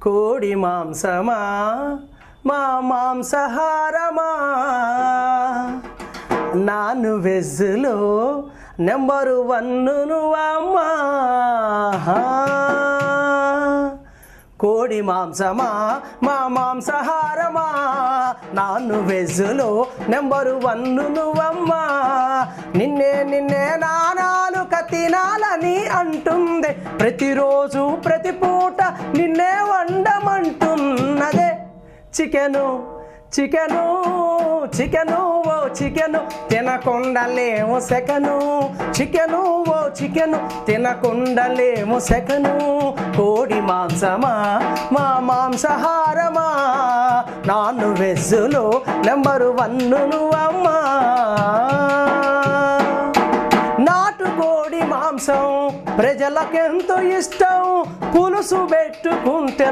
కోడి మాంసమా మా మాంసాహారమా, నాన్ వెజ్లో నెంబరు 1 నువ్వమ్మా. కోడి మాంసమా మా మాంసాహారమా, నాన్ వెజ్లో నెంబరు 1 నువ్వమ్మా. నిన్నే నానాలు తినాలని అంటుంది, ప్రతిరోజు ప్రతి పూట నిన్నే వండమంటున్నదే. చికెను చికెను చికెను ఓ చికెను తినకుండలేము సెకను, చికెను ఓ చికెను తినకుండలేము సెకను. కోడి మాంసమా మా మాంసాహారమా, నాన్ వెజ్లో నెంబరు 1 నువ్వమ్మా. నాటుకోడి మాంసం ప్రజలకెంతో ఇష్టం, పులుసు పెట్టుకుంటే